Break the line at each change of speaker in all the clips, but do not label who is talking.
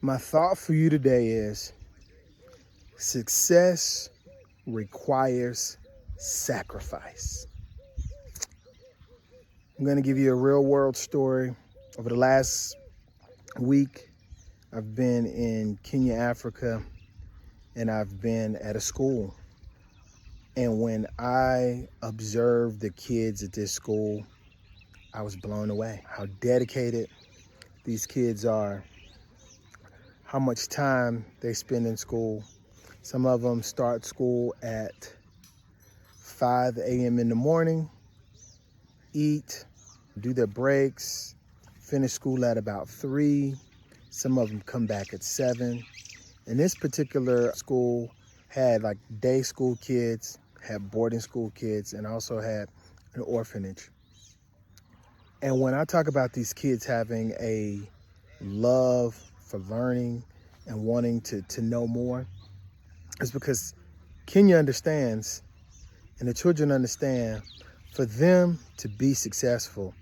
My thought for you today is success requires sacrifice. I'm going to give you a real world story. Over the last week, I've been in Kenya, Africa, and I've been at a school. And when I observed the kids at this school, I was blown away. How dedicated these kids are, how much time they spend in school. Some of them start school at 5 a.m. in the morning, eat, do their breaks, finish school at about 3. Some of them come back at 7. And this particular school had like day school kids, had boarding school kids, and also had an orphanage. And when I talk about these kids having a love for learning and wanting to know more, it's because Kenya understands and the children understand, for them to be successful,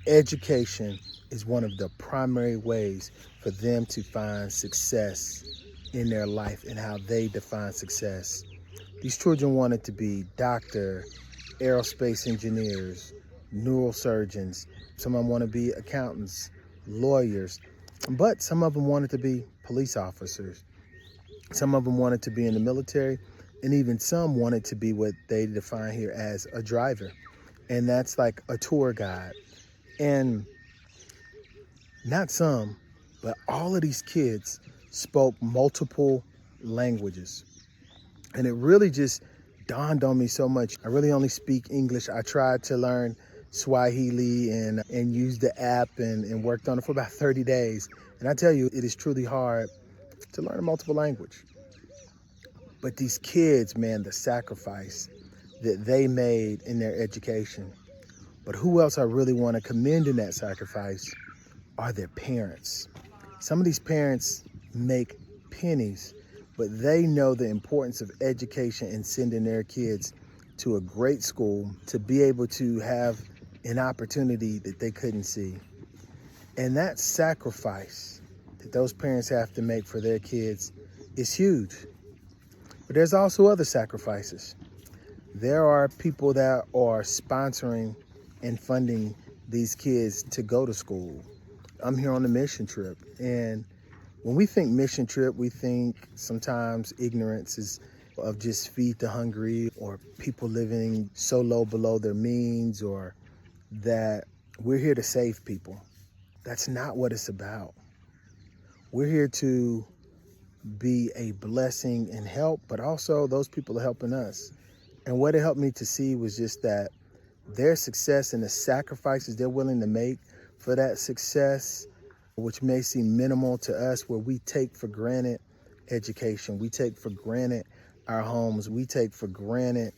education is one of the primary ways for them to find success in their life and how they define success. These children wanted to be doctor, aerospace engineers, neurosurgeons. Some of them want to be accountants, lawyers, but some of them wanted to be police officers. Some of them wanted to be in the military, and even some wanted to be what they define here as a driver. And that's like a tour guide. And not some, but all of these kids spoke multiple languages. And it really just dawned on me so much. I really only speak English. I tried to learn Swahili and used the app and worked on it for about 30 days. And I tell you, it is truly hard to learn a multiple language. But these kids, man, the sacrifice that they made in their education. But who else I really want to commend in that sacrifice are their parents. Some of these parents make pennies, but they know the importance of education and sending their kids to a great school to be able to have an opportunity that they couldn't see. And that sacrifice that those parents have to make for their kids is huge. But there's also other sacrifices. There are people that are sponsoring and funding these kids to go to school. I'm here on a mission trip, and when we think mission trip, we think sometimes ignorance is of just feed the hungry, or people living so low below their means, or that we're here to save people. That's not what it's about. We're here to be a blessing and help, but also those people are helping us. And what it helped me to see was just that their success and the sacrifices they're willing to make for that success, which may seem minimal to us, where we take for granted education, we take for granted our homes, we take for granted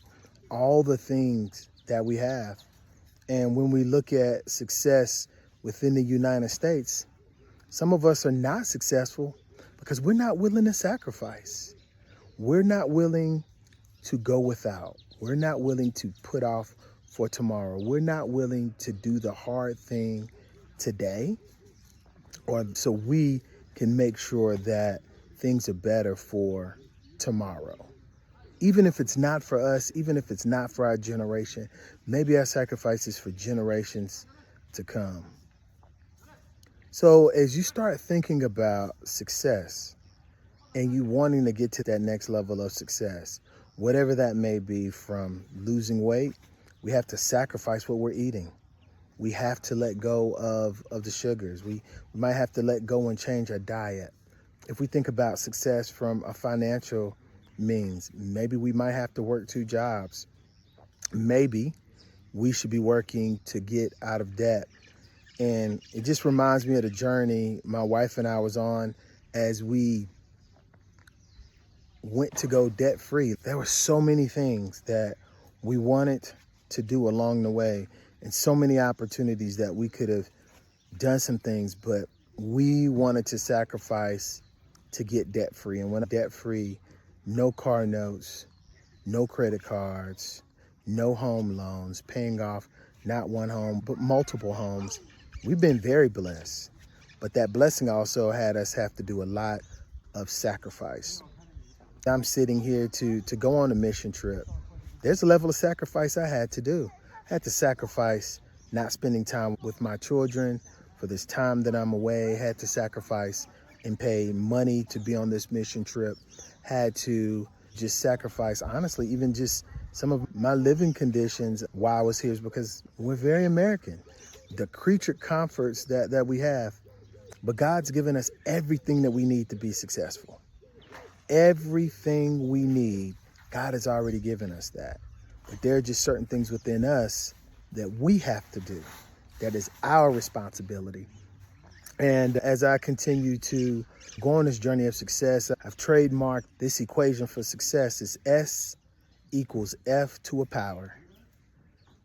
all the things that we have. And when we look at success within the United States, some of us are not successful because we're not willing to sacrifice. We're not willing to go without. We're not willing to put off for tomorrow. We're not willing to do the hard thing today, or so we can make sure that things are better for tomorrow. Even if it's not for us, even if it's not for our generation, maybe our sacrifice is for generations to come. So as you start thinking about success and you wanting to get to that next level of success, whatever that may be, from losing weight, we have to sacrifice what we're eating. We have to let go of the sugars. We might have to let go and change our diet. If we think about success from a financial means, maybe we might have to work 2 jobs. Maybe we should be working to get out of debt. And it just reminds me of the journey my wife and I was on as we went to go debt free. There were so many things that we wanted to do along the way, and so many opportunities that we could have done some things, but we wanted to sacrifice to get debt free. And when debt free, no car notes, no credit cards, no home loans, paying off not one home, but multiple homes. We've been very blessed. But that blessing also had us have to do a lot of sacrifice. I'm sitting here to go on a mission trip. There's a level of sacrifice I had to do. I had to sacrifice not spending time with my children for this time that I'm away. Had to sacrifice and pay money to be on this mission trip. Had to just sacrifice, honestly, even just some of my living conditions while I was here, is because we're very American. The creature comforts that we have. But God's given us everything that we need to be successful. Everything we need, God has already given us that. But there are just certain things within us that we have to do. That is our responsibility. And as I continue to go on this journey of success, I've trademarked this equation for success. Is S equals F to a power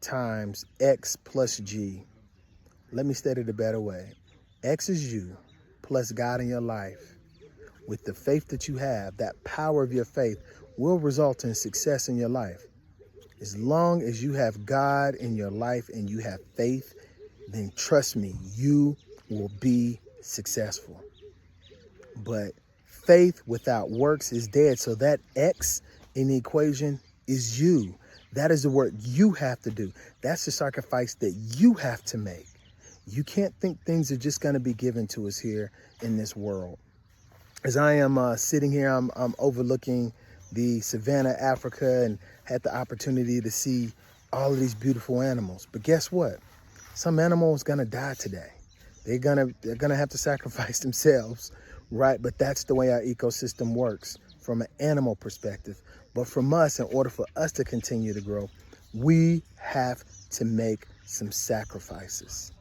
times X plus G. Let me state it a better way. X is you plus God in your life. With the faith that you have, that power of your faith will result in success in your life. As long as you have God in your life and you have faith, then trust me, you will be successful. But faith without works is dead. So that X in the equation is you. That is the work you have to do. That's the sacrifice that you have to make. You can't think things are just going to be given to us here in this world. As I am sitting here, I'm overlooking the savannah, Africa, and had the opportunity to see all of these beautiful animals. But guess what? Some animals gonna die today. They're gonna have to sacrifice themselves, right? But that's the way our ecosystem works from an animal perspective. But from us, in order for us to continue to grow, we have to make some sacrifices.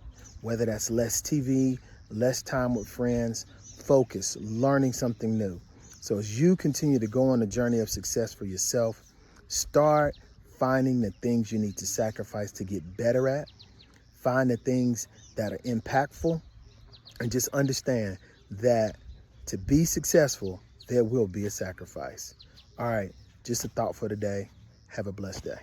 Whether that's less TV, less time with friends, focus, learning something new. So as you continue to go on the journey of success for yourself, start finding the things you need to sacrifice to get better at. Find the things that are impactful, and just understand that to be successful, there will be a sacrifice. All right, just a thought for today. Have a blessed day.